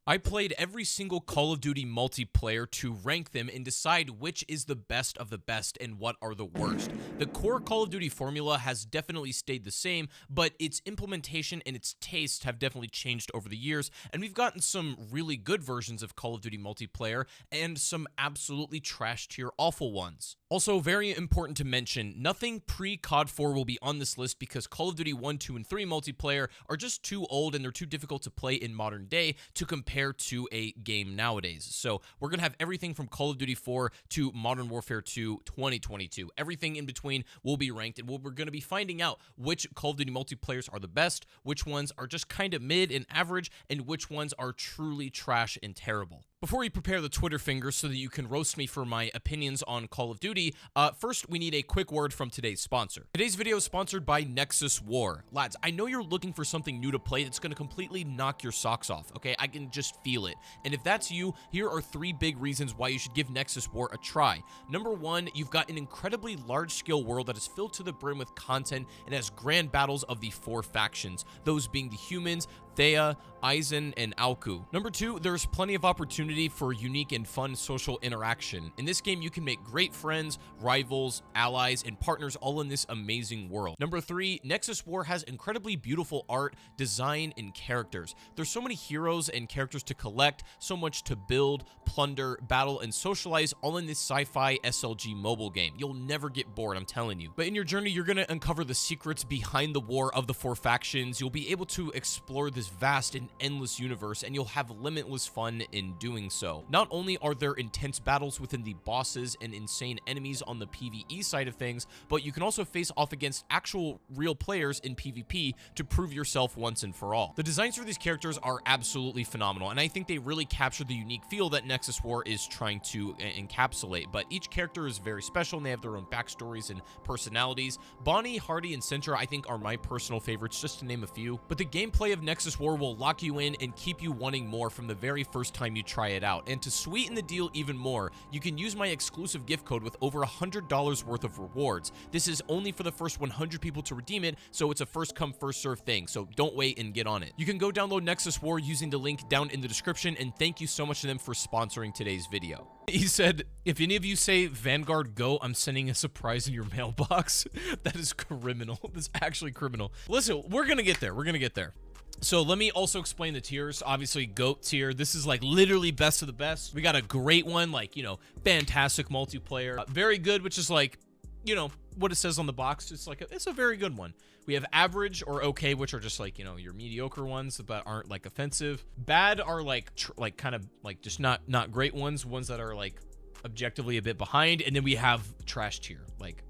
I played every single Call of Duty multiplayer to rank them and decide which is the best of the best and what are the worst. The core Call of Duty formula has definitely stayed the same, but its implementation and its tastes have definitely changed over the years, and we've gotten some really good versions of Call of Duty multiplayer and some absolutely trash tier awful ones. Also, very important to mention, nothing pre-COD 4 will be on this list because Call of Duty 1, 2, and 3 multiplayer are just too old and they're too difficult to play in modern day to compare to a game nowadays. So we're going to have everything from Call of Duty 4 to Modern Warfare 2 2022. Everything in between will be ranked, and we're going to be finding out which Call of Duty multiplayers are the best, which ones are just kind of mid and average, and which ones are truly trash and terrible. Before we prepare the Twitter fingers so that you can roast me for my opinions on Call of Duty, first we need a quick word from today's sponsor. Today's video is sponsored by Nexus War. Lads, I know you're looking for something new to play that's going to completely knock your socks off, okay? I can just feel it. And if that's you, here are 3 big reasons why you should give Nexus War a try. Number 1, you've got an incredibly large-scale world that is filled to the brim with content and has grand battles of the 4 factions, those being the humans, Thea, Aizen, and Alku. Number 2, there's plenty of opportunity for unique and fun social interaction. In this game, you can make great friends, rivals, allies, and partners all in this amazing world. Number 3, Nexus War has incredibly beautiful art, design, and characters. There's so many heroes and characters to collect, so much to build, plunder, battle, and socialize all in this sci-fi SLG mobile game. You'll never get bored, I'm telling you. But in your journey, you're going to uncover the secrets behind the war of the 4 factions. You'll be able to explore this vast and endless universe, and you'll have limitless fun in doing so. Not only are there intense battles within the bosses and insane enemies on the PvE side of things, but you can also face off against actual real players in PvP to prove yourself once and for all. The designs for these characters are absolutely phenomenal, and I think they really capture the unique feel that Nexus War is trying to encapsulate, but each character is very special and they have their own backstories and personalities. Bonnie, Hardy, and Sintra I think are my personal favorites, just to name a few, but the gameplay of Nexus War will lock you in and keep you wanting more from the very first time you try it out. And to sweeten the deal even more, you can use my exclusive gift code with over $100 worth of rewards. This is only for the first 100 people to redeem it, so it's a first come first serve thing, so don't wait and get on it. You can go download Nexus War using the link down in the description, and thank you so much to them for sponsoring today's video. He said, if any of you say Vanguard go, I'm sending a surprise in your mailbox. That is criminal. That's actually criminal. Listen, we're gonna get there. We're gonna get there. So let me also explain the tiers. Obviously, GOAT tier. This is like literally best of the best. We got a great one, like, you know, fantastic multiplayer. Very good, which is like, you know, what it says on the box. It's like, it's a very good one. We have average or okay, which are just like, you know, your mediocre ones, but aren't like offensive. Bad are like, kind of like just not great ones that are like objectively a bit behind. And then we have trash tier, like,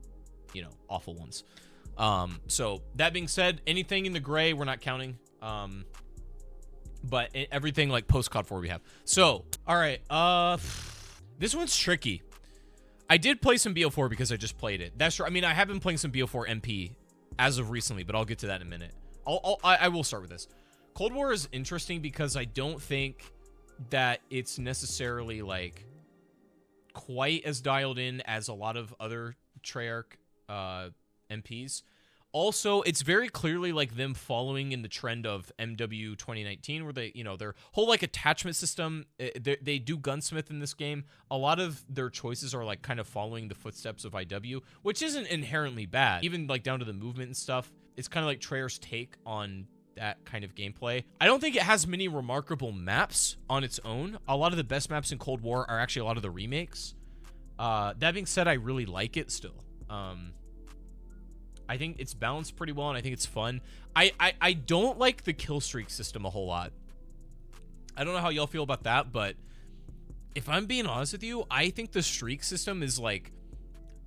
you know, awful ones. So that being said, anything in the gray, we're not counting. But everything like post COD 4 we have. So, all right, this one's tricky. I did play some BO4 because I just played it. That's true. I mean, I have been playing some BO4 MP as of recently, but I'll get to that in a minute. I will start with this. Cold War is interesting because I don't think that it's necessarily like quite as dialed in as a lot of other Treyarch MPs. Also, it's very clearly like them following in the trend of MW 2019, where they, you know, their whole like attachment system, they do gunsmith in this game. A lot of their choices are like kind of following the footsteps of IW, which isn't inherently bad. Even like down to the movement and stuff. It's kind of like Treyarch's take on that kind of gameplay. I don't think it has many remarkable maps on its own. A lot of the best maps in Cold War are actually a lot of the remakes. That being said, I really like it still. I think it's balanced pretty well, and I think it's fun. I don't like the kill streak system a whole lot. I don't know how y'all feel about that, but if I'm being honest with you, I think the streak system is like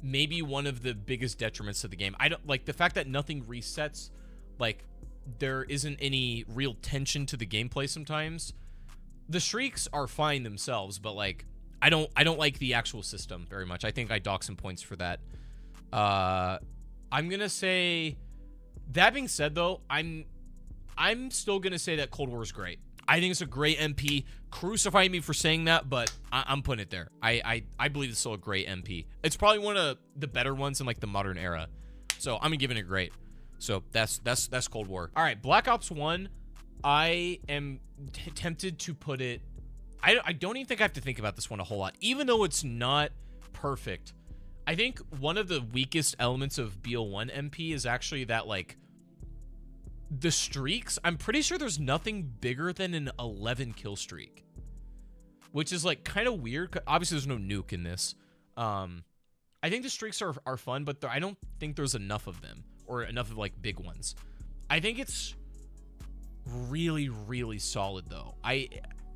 maybe one of the biggest detriments to the game. I don't like the fact that nothing resets, like there isn't any real tension to the gameplay sometimes. The streaks are fine themselves, but like I don't like the actual system very much. I think I dock some points for that. I'm gonna say, that being said though, I'm still gonna say that Cold War is great. I think it's a great MP. Crucify me for saying that, but I'm putting it there. I believe it's still a great MP. It's probably one of the better ones in like the modern era. So I'm giving it great. So that's Cold War. All right, Black Ops 1. I am tempted to put it... I don't even think I have to think about this one a whole lot. Even though it's not perfect, I think one of the weakest elements of BO1 MP is actually that, like, the streaks. I'm pretty sure there's nothing bigger than an 11 kill streak, which is, like, kind of weird. Obviously, there's no nuke in this. I think the streaks are fun, but I don't think there's enough of them, or enough of, like, big ones. I think it's really, really solid, though. I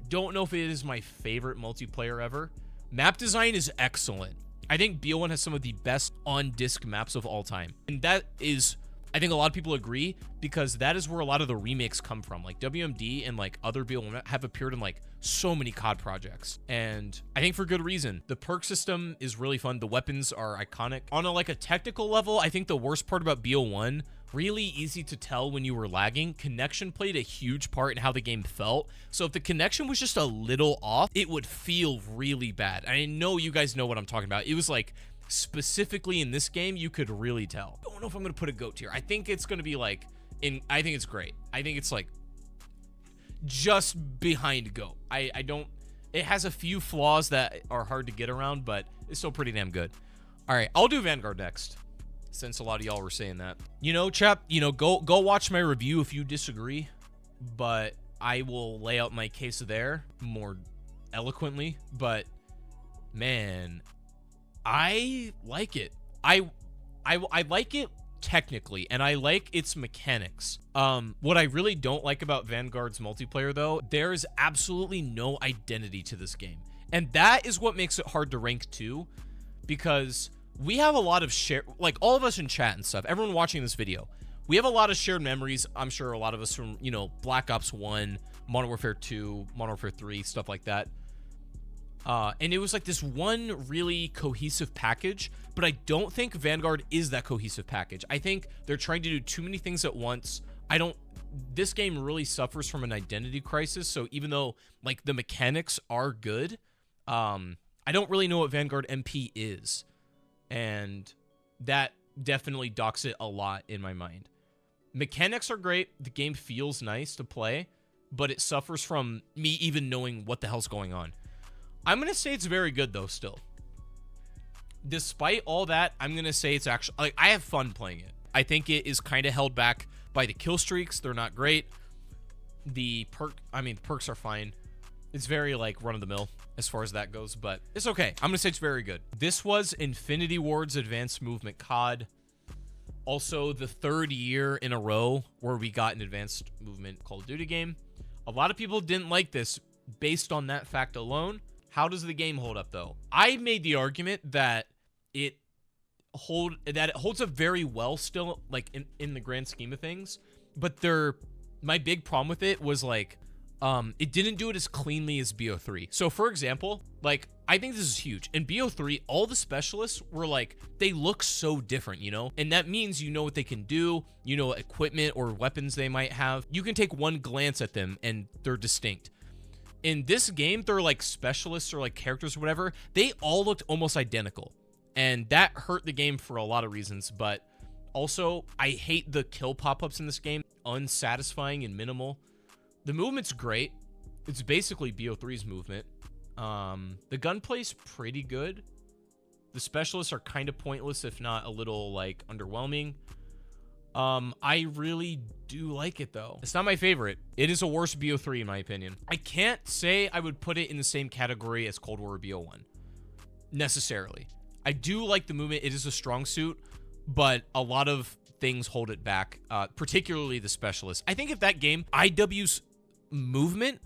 don't know if it is my favorite multiplayer ever. Map design is excellent. I think BO1 has some of the best on-disc maps of all time. And that is, I think a lot of people agree, because that is where a lot of the remakes come from. Like, WMD and, like, other BO1 have appeared in, like, so many COD projects. And I think for good reason. The perk system is really fun. The weapons are iconic. On a technical level, I think the worst part about BO1, really easy to tell when you were lagging, connection played a huge part in how the game felt. So if the connection was just a little off, it would feel really bad. I know you guys know what I'm talking about. It was like, specifically in this game, you could really tell. I don't know if I'm going to put a GOAT tier. I think it's going to be like, I think it's great. I think it's like, just behind GOAT. I don't, it has a few flaws that are hard to get around, but it's still pretty damn good. All right, I'll do Vanguard next, since a lot of y'all were saying that. You know, chap, you know, go watch my review if you disagree, but I will lay out my case there more eloquently. But man, I like it. I like it technically, and I like its mechanics. What I really don't like about Vanguard's multiplayer, though, there is absolutely no identity to this game, and that is what makes it hard to rank too, because we have a lot of like, all of us in chat and stuff, everyone watching this video, we have a lot of shared memories. I'm sure a lot of us from, you know, Black Ops 1, Modern Warfare 2, Modern Warfare 3, stuff like that. And it was like this one really cohesive package, but I don't think Vanguard is that cohesive package. I think they're trying to do too many things at once. This game really suffers from an identity crisis, so even though, like, the mechanics are good, I don't really know what Vanguard MP is. And that definitely docks it a lot in my mind. Mechanics are great. The game feels nice to play, but it suffers from me even knowing what the hell's going on. I'm going to say it's very good, though, still. Despite all that, I'm going to say it's actually, like, I have fun playing it. I think it is kind of held back by the kill streaks. They're not great. The perks are fine. It's very, like, run-of-the-mill as far as that goes, but it's okay. I'm going to say it's very good. This was Infinity Ward's Advanced Movement COD. Also, the third year in a row where we got an Advanced Movement Call of Duty game. A lot of people didn't like this based on that fact alone. How does the game hold up, though? I made the argument that it holds up very well still, like, in the grand scheme of things, but my big problem with it was, like, it didn't do it as cleanly as BO3. So, for example, like, I think this is huge. In BO3, all the specialists were, like, they look so different, you know? And that means you know what they can do, you know what equipment or weapons they might have. You can take one glance at them, and they're distinct. In this game, they're, like, specialists or, like, characters or whatever. They all looked almost identical. And that hurt the game for a lot of reasons, but also, I hate the kill pop-ups in this game. Unsatisfying and minimal. The movement's great. It's basically BO3's movement. The gunplay's pretty good. The specialists are kind of pointless, if not a little, like, underwhelming. I really do like it, though. It's not my favorite. It is a worse BO3, in my opinion. I can't say I would put it in the same category as Cold War or BO1, necessarily. I do like the movement. It is a strong suit, but a lot of things hold it back, particularly the specialists. I think if that game, IW's movement,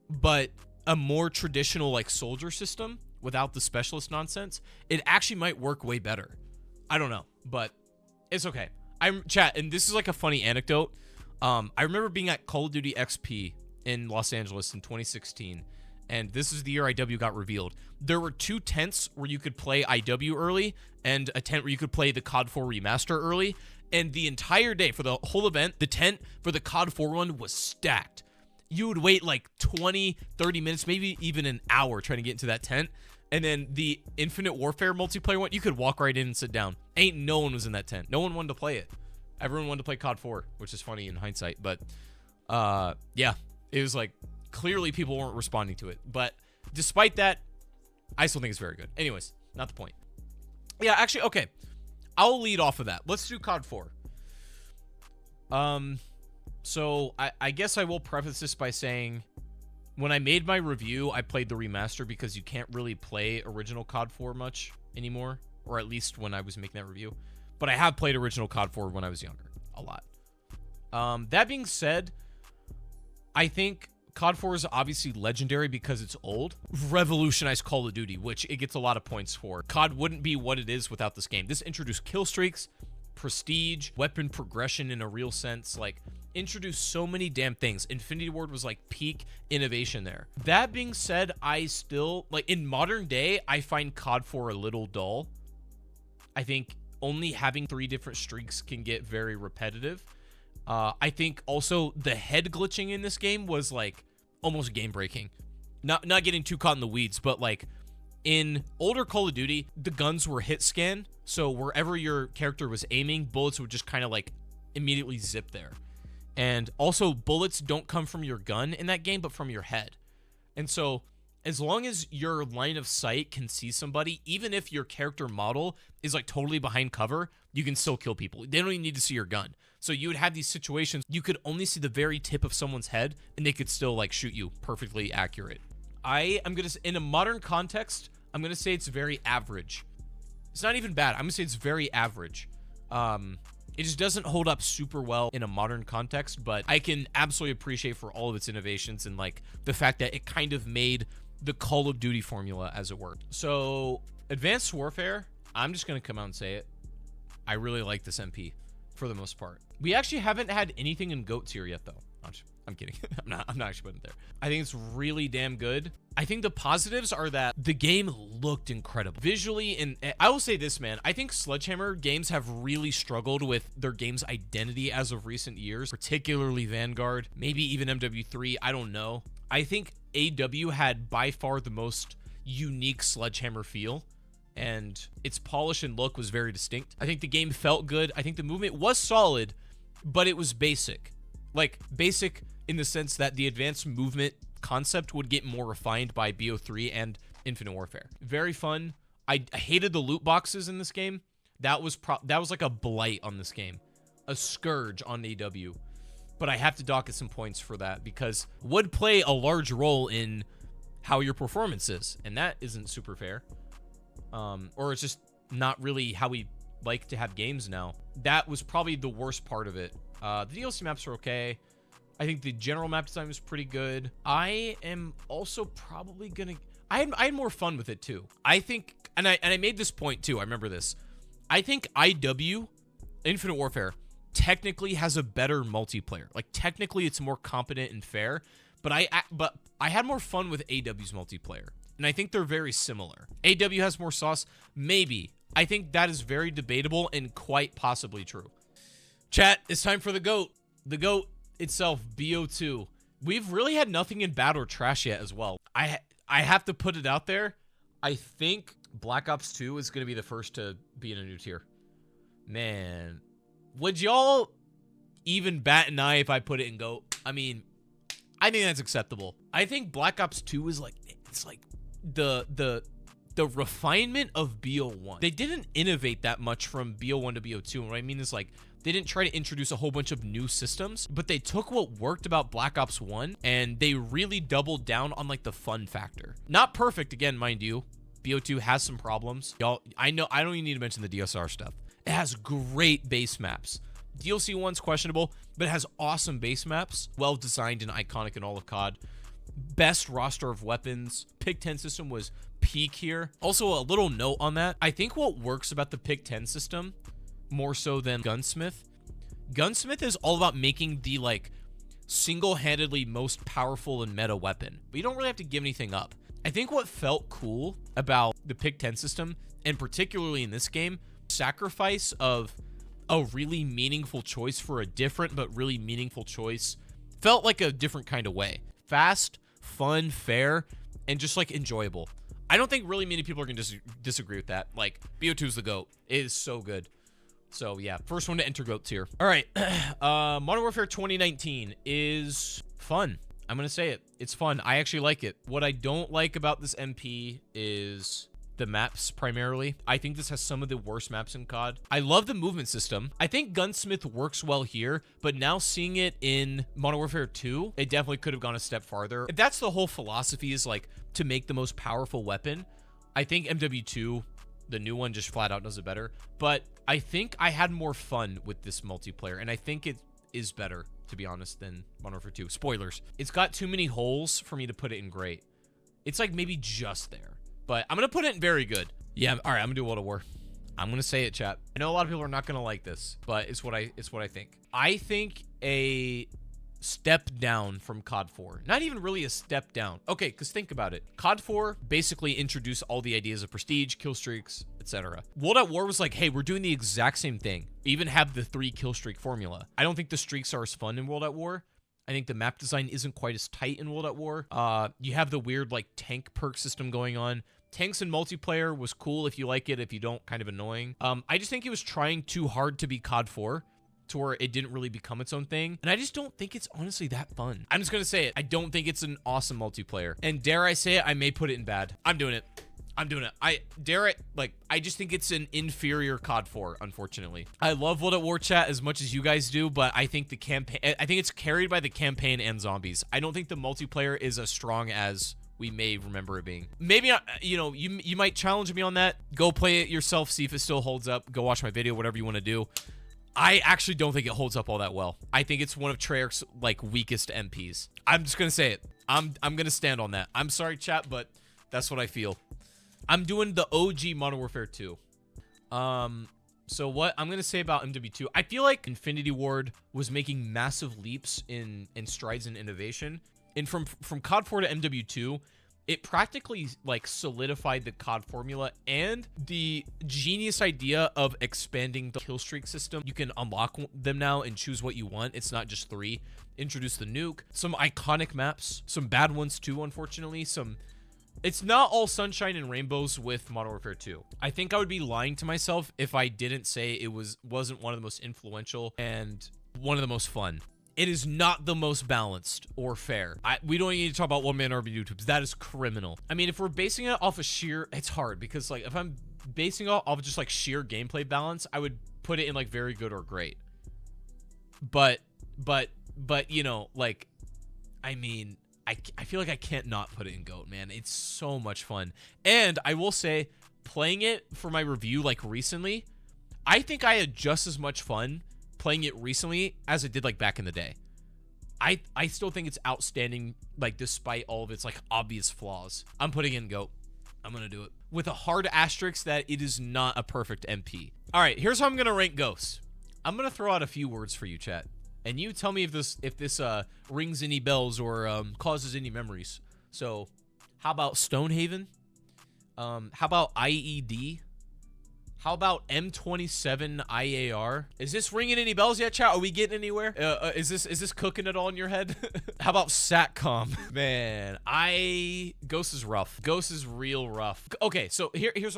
but a more traditional, like, soldier system without the specialist nonsense, it actually might work way better. I don't know, but it's okay. Chat, and this is like a funny anecdote. I remember being at Call of Duty XP in Los Angeles in 2016, and this is the year IW got revealed. There were 2 tents where you could play IW early, and a tent where you could play the COD 4 remaster early, and the entire day, for the whole event, the tent for the COD 4 one was stacked. You would wait like 20, 30 minutes, maybe even an hour trying to get into that tent. And then the Infinite Warfare multiplayer one, you could walk right in and sit down. No one was in that tent. No one wanted to play it. Everyone wanted to play COD 4, which is funny in hindsight. But Yeah, it was like clearly people weren't responding to it. But despite that, I still think it's very good. Anyways, not the point. Yeah, actually, okay. I'll lead off of that. Let's do COD 4. So I guess I will preface this by saying when I made my review, I played the remaster because you can't really play original COD 4 much anymore, or at least when I was making that review. But I have played original COD 4 when I was younger, a lot. That being said, I think COD 4 is obviously legendary because it's old. Revolutionized Call of Duty, which it gets a lot of points for. COD wouldn't be what it is without this game. This introduced kill streaks, prestige, weapon progression in a real sense, like introduced so many damn things. Infinity Ward was like peak innovation there. That being said, I still, like in modern day, I find COD 4 a little dull. I think only having 3 different streaks can get very repetitive. I think also the head glitching in this game was like almost game breaking. Not getting too caught in the weeds, but like in older Call of Duty, the guns were hit scan. So wherever your character was aiming, bullets would just kind of like immediately zip there. And also bullets don't come from your gun in that game, but from your head. And so as long as your line of sight can see somebody, even if your character model is like totally behind cover, you can still kill people. They don't even need to see your gun. So you would have these situations, you could only see the very tip of someone's head and they could still like shoot you perfectly accurate. I am going to, in a modern context, I'm going to say it's very average. It's not even bad. I'm going to say it's very average. It just doesn't hold up super well in a modern context, but I can absolutely appreciate for all of its innovations and like the fact that it kind of made the Call of Duty formula, as it were. So Advanced Warfare, I'm just going to come out and say it. I really like this MP for the most part. We actually haven't had anything in GOAT tier yet, though. I'm kidding. I'm not actually putting it there. I think it's really damn good. I think the positives are that the game looked incredible visually, and I will say this, man. I think Sledgehammer games have really struggled with their game's identity as of recent years, particularly Vanguard, maybe even MW3. I don't know. I think AW had by far the most unique Sledgehammer feel, and its polish and look was very distinct. I think the game felt good. I think the movement was solid, but it was basic. Like, basic in the sense that the advanced movement concept would get more refined by BO3 and Infinite Warfare. Very fun. I hated the loot boxes in this game. That was like a blight on this game. A scourge on AW. But I have to dock it some points for that because would play a large role in how your performance is, and that isn't super fair. Or it's just not really how we like to have games now. That was probably the worst part of it. The DLC maps are okay. I think the general map design was pretty good. I am also probably gonna... I had more fun with it too. I think, and I made this point too, I remember this. I think IW, Infinite Warfare, technically has a better multiplayer. Like, technically it's more competent and fair, but I had more fun with AW's multiplayer. And I think they're very similar. AW has more sauce, maybe. I think that is very debatable and quite possibly true. Chat, it's time for the GOAT. The GOAT itself, BO2. We've really had nothing in bad or trash yet as well. I have to put it out there. I think Black Ops 2 is going to be the first to be in a new tier. Man, would y'all even bat an eye if I put it in GOAT? I mean, I think that's acceptable. I think Black Ops 2 is like, it's like the refinement of BO1. They didn't innovate that much from BO1 to BO2. And what I mean is, like, they didn't try to introduce a whole bunch of new systems, but they took what worked about Black Ops 1 and they really doubled down on like the fun factor. Not perfect, again, mind you. BO2 has some problems. Y'all, I know I don't even need to mention the DSR stuff. It has great base maps. DLC 1's questionable, but it has awesome base maps. Well designed and iconic in all of COD. Best roster of weapons. Pick 10 system was peak here. Also, a little note on that. I think what works about the Pick 10 system more so than Gunsmith is all about making the like single-handedly most powerful and meta weapon, but you don't really have to give anything up. I think what felt cool about the Pick 10 system, and particularly in this game, sacrifice of a really meaningful choice for a different but really meaningful choice, felt like a different kind of way. Fast, fun, fair, and just like enjoyable. I don't think really many people are gonna disagree with that. Like, BO2 is the GOAT. It is so good. So yeah, first one to enter GOAT tier. All right, Modern Warfare 2019 is fun. I'm gonna say it. It's fun. I actually like it. What I don't like about this MP is the maps primarily. I think this has some of the worst maps in COD. I love the movement system. I think Gunsmith works well here, but now seeing it in Modern Warfare 2, it definitely could have gone a step farther. If that's the whole philosophy, is like to make the most powerful weapon, I think MW2, the new one, just flat out does it better. But I think I had more fun with this multiplayer, and I think it is better, to be honest, than Modern Warfare 2. Spoilers. It's got too many holes for me to put it in great. It's like maybe just there. But I'm going to put it in very good. Yeah, all right, I'm going to do World of War. I'm going to say it, chat. I know a lot of people are not going to like this, but it's what I think. I think a step down from COD 4. Not even really a step down. Okay, because think about it. COD 4 basically introduced all the ideas of prestige, kill streaks, etc. World at War was like, hey, we're doing the exact same thing. Even have the 3 kill streak formula. I don't think the streaks are as fun in World at War. I think the map design isn't quite as tight in World at War. You have the weird like tank perk system going on. Tanks in multiplayer was cool if you like it. If you don't, kind of annoying. I just think it was trying too hard to be COD 4 to where it didn't really become its own thing. And I just don't think it's honestly that fun. I'm just going to say it. I don't think it's an awesome multiplayer. And dare I say it, I may put it in bad. I'm doing it. I'm doing it. I dare it. Like, I just think it's an inferior COD 4, unfortunately. I love World at War, chat, as much as you guys do, but I think the campaign, I think it's carried by the campaign and zombies. I don't think the multiplayer is as strong as we may remember it being. Maybe not, you know, you might challenge me on that. Go play it yourself, see if it still holds up. Go watch my video, whatever you want to do. I actually don't think it holds up all that well. I think it's one of Treyarch's like weakest MPs. I'm just gonna say it. I'm gonna stand on that. I'm sorry, chat, but that's what I feel. I'm doing the OG Modern Warfare 2. So what I'm gonna say about MW2, I feel like Infinity Ward was making massive leaps in strides in innovation, and from COD 4 to MW2, it practically like solidified the COD formula and the genius idea of expanding the kill streak system. You can unlock them now and choose what you want. It's not just 3. Introduce the nuke, some iconic maps, some bad ones too, unfortunately. It's not all sunshine and rainbows with Modern Warfare 2. I think I would be lying to myself if I didn't say it wasn't one of the most influential and one of the most fun. It is not the most balanced or fair. We don't need to talk about one-man RB YouTubes. That is criminal. I mean, if we're basing it off of sheer, it's hard because like if I'm basing it off of just like sheer gameplay balance, I would put it in like very good or great. But you know, like, I mean, I feel like I can't not put it in GOAT, man. It's so much fun. And I will say, playing it for my review like recently, I think I had just as much fun playing it recently as it did like back in the day. I still think it's outstanding, like despite all of its like obvious flaws. I'm putting in GOAT. I'm gonna do it with a hard asterisk that it is not a perfect MP. All right, here's how I'm gonna rank Ghosts. I'm gonna throw out a few words for you, chat, and you tell me if this rings any bells or causes any memories. So, how about Stonehaven? How about IED? How about M27 IAR? Is this ringing any bells yet, chat? Are we getting anywhere? Is this cooking it all in your head? How about SATCOM? Man, Ghost is rough. Ghost is real rough. Okay, so here's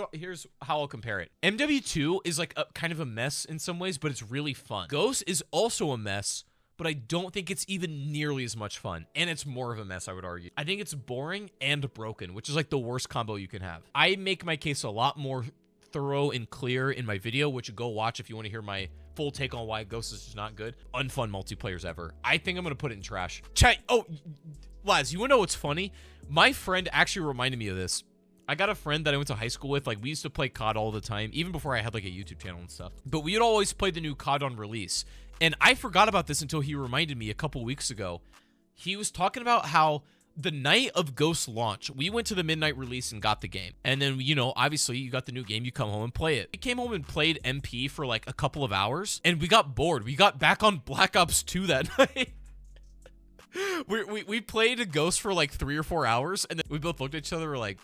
how I'll compare it. MW2 is like kind of a mess in some ways, but it's really fun. Ghost is also a mess, but I don't think it's even nearly as much fun. And it's more of a mess, I would argue. I think it's boring and broken, which is like the worst combo you can have. I make my case a lot more thorough and clear in my video, which you go watch if you want to hear my full take on why Ghost is just not good. Unfun multiplayers ever. I think I'm gonna put it in trash. Chat. Oh, Laz, you wanna know what's funny? My friend actually reminded me of this. I got a friend that I went to high school with. Like, we used to play COD all the time, even before I had like a YouTube channel and stuff. But we would always play the new COD on release. And I forgot about this until he reminded me a couple weeks ago. He was talking about how the night of Ghost launch, we went to the midnight release and got the game. And then, you know, obviously you got the new game, you come home and play it. We came home and played MP for like a couple of hours and we got bored. We got back on Black Ops 2 that night. we played a Ghost for like 3 or 4 hours and then we both looked at each other, we're like,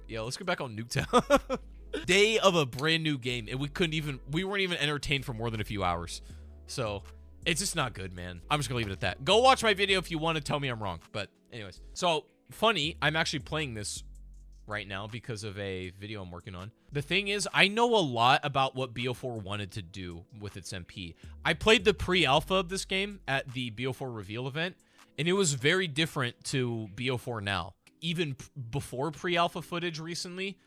yeah, let's get back on Nuketown. Day of a brand new game and we weren't even entertained for more than a few hours. So it's just not good, man. I'm just gonna leave it at that. Go watch my video if you want to tell me I'm wrong. But anyways, so funny, I'm actually playing this right now because of a video I'm working on. The thing is, I know a lot about what BO4 wanted to do with its MP. I played the pre-alpha of this game at the BO4 reveal event, and it was very different to BO4 now. Even before pre-alpha footage recently,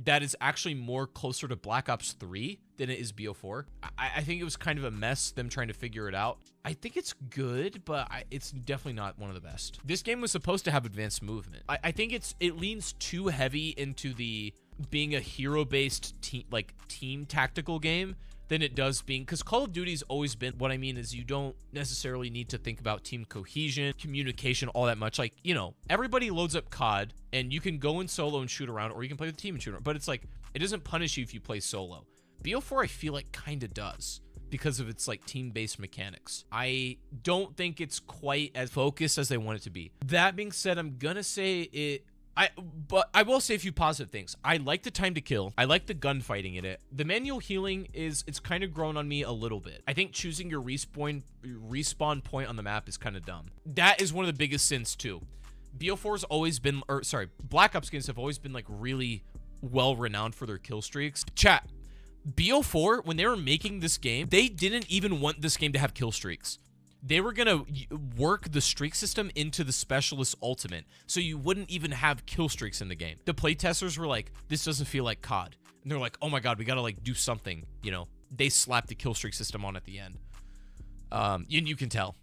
that is actually more closer to Black Ops 3 than it is BO4. I think it was kind of a mess, them trying to figure it out. I think it's good, but it's definitely not one of the best. This game was supposed to have advanced movement. I think it leans too heavy into the being a hero-based team tactical game than it does being, because Call of Duty's always been, what I mean is you don't necessarily need to think about team cohesion, communication, all that much. Like, you know, everybody loads up COD and you can go in solo and shoot around, or you can play with the team and shoot around, but it's like, it doesn't punish you if you play solo. BO4, I feel like kind of does because of its like team-based mechanics. I don't think it's quite as focused as they want it to be. That being said, I'm gonna say it, but I will say a few positive things. I like the time to kill. I like the gunfighting in it. The manual healing it's kind of grown on me a little bit. I think choosing your respawn point on the map is kind of dumb. That is one of the biggest sins too. BO4's always been, or sorry, Black Ops games have always been like really well renowned for their kill streaks. Chat, BO4, when they were making this game, they didn't even want this game to have kill streaks. They were going to work the streak system into the Specialist Ultimate, so you wouldn't even have kill streaks in the game. The playtesters were like, this doesn't feel like COD. And they're like, oh my god, we got to like do something, you know. They slapped the kill streak system on at the end. You can tell.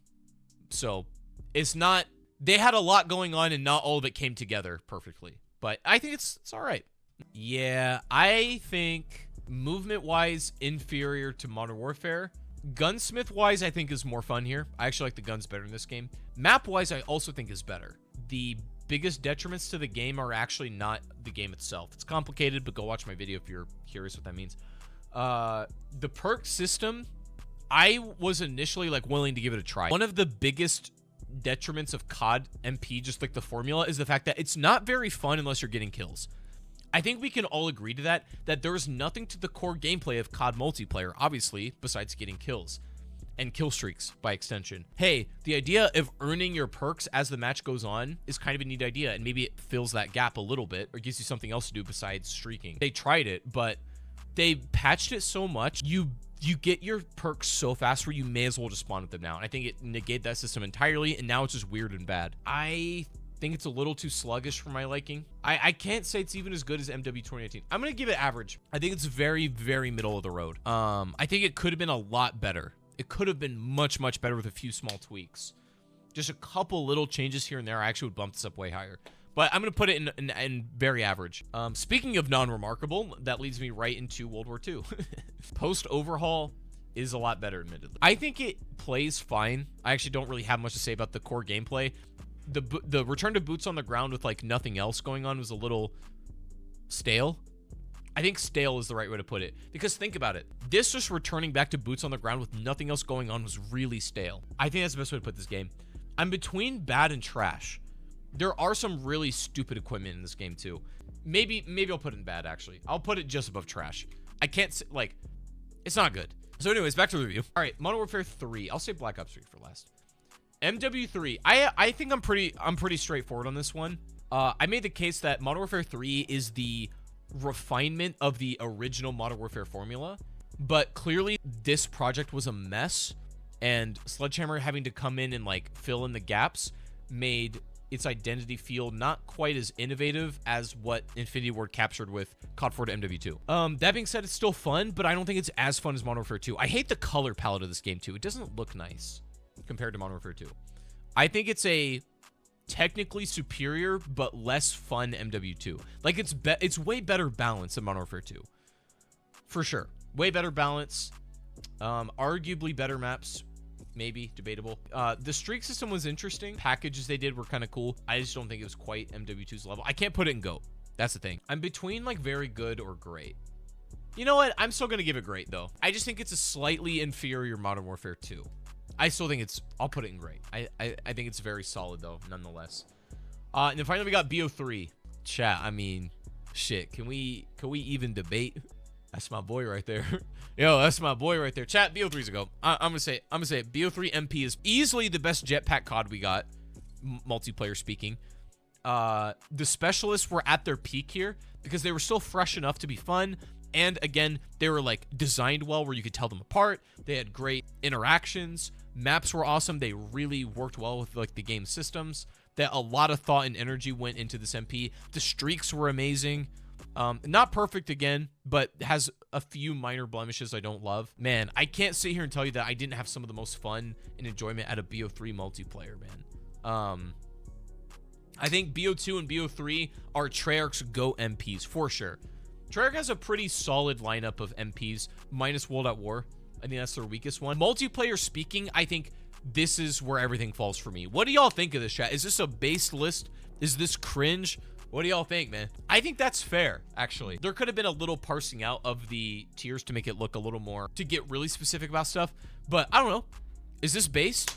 So, it's not, they had a lot going on and not all of it came together perfectly. But I think it's all right. Yeah, I think movement-wise inferior to Modern Warfare. Gunsmith-wise, I think is more fun here. I actually like the guns better in this game. Map-wise, I also think is better. The biggest detriments to the game are actually not the game itself. It's complicated, but go watch my video if you're curious what that means. The perk system, I was initially like willing to give it a try. One of the biggest detriments of COD MP, just like the formula, is the fact that it's not very fun unless you're getting kills. I think we can all agree to that there's nothing to the core gameplay of COD multiplayer, obviously, besides getting kills. And kill streaks, by extension. Hey, the idea of earning your perks as the match goes on is kind of a neat idea, and maybe it fills that gap a little bit, or gives you something else to do besides streaking. They tried it, but they patched it so much, you get your perks so fast where you may as well just spawn with them now. And I think it negated that system entirely, and now it's just weird and bad. I think it's a little too sluggish for my liking. I can't say it's even as good as MW 2018. I'm gonna give it average. I think it's very, very middle of the road. I think it could have been a lot better. It could have been much, much better with a few small tweaks. Just a couple little changes here and there. I actually would bump this up way higher. But I'm gonna put it in very average. Speaking of non-remarkable, that leads me right into World War II. Post-overhaul is a lot better, admittedly. I think it plays fine. I actually don't really have much to say about the core gameplay. The return to boots on the ground with like nothing else going on was a little stale. I think stale is the right way to put it, because think about it. This just returning back to boots on the ground with nothing else going on was really stale. I think that's the best way to put this game. I'm between bad and trash. There are some really stupid equipment in this game too. Maybe I'll put it in bad, actually. I'll put it just above trash. I can't say, like, it's not good. So anyways, back to the review. All right, Modern Warfare 3. I'll say Black Ops 3 for last. MW3, I think I'm pretty straightforward on this one. I made the case that Modern Warfare 3 is the refinement of the original Modern Warfare formula, but clearly this project was a mess, and Sledgehammer having to come in and like fill in the gaps made its identity feel not quite as innovative as what Infinity Ward captured with COD 4 to MW2. That being said, it's still fun, but I don't think it's as fun as Modern Warfare 2. I hate the color palette of this game too. It doesn't look nice compared to Modern Warfare 2. I think it's a technically superior but less fun MW2. Like it's way better balance than Modern Warfare 2. For sure. Way better balance. Arguably better maps. Maybe. Debatable. The streak system was interesting. Packages they did were kind of cool. I just don't think it was quite MW2's level. I can't put it in GOAT. That's the thing. I'm between like very good or great. You know what? I'm still going to give it great though. I just think it's a slightly inferior Modern Warfare 2. I still think I'll put it in great. I think it's very solid though, nonetheless. And then finally we got BO3. Chat, I mean, shit. Can we even debate? That's my boy right there. Yo, that's my boy right there. Chat, BO3's a go. I'm gonna say it. BO3 MP is easily the best jetpack COD we got, multiplayer speaking. the specialists were at their peak here because they were still fresh enough to be fun. And again, they were like designed well where you could tell them apart. They had great interactions. Maps were awesome. They really worked well with like the game systems. That a lot of thought and energy went into this MP. The streaks were amazing. Not perfect again, but has a few minor blemishes I don't love. Man, I can't sit here and tell you that I didn't have some of the most fun and enjoyment at a BO3 multiplayer, man. I think BO2 and BO3 are Treyarch's GO MPs for sure. Treyarch has a pretty solid lineup of MPs, minus World at War. I think that's their weakest one. Multiplayer speaking, I think this is where everything falls for me. What do y'all think of this, chat? Is this a based list? Is this cringe? What do y'all think, man? I think that's fair, actually. There could have been a little parsing out of the tiers to make it look a little more, to get really specific about stuff. But I don't know. Is this based?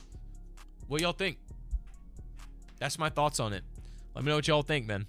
What do y'all think? That's my thoughts on it. Let me know what y'all think, man.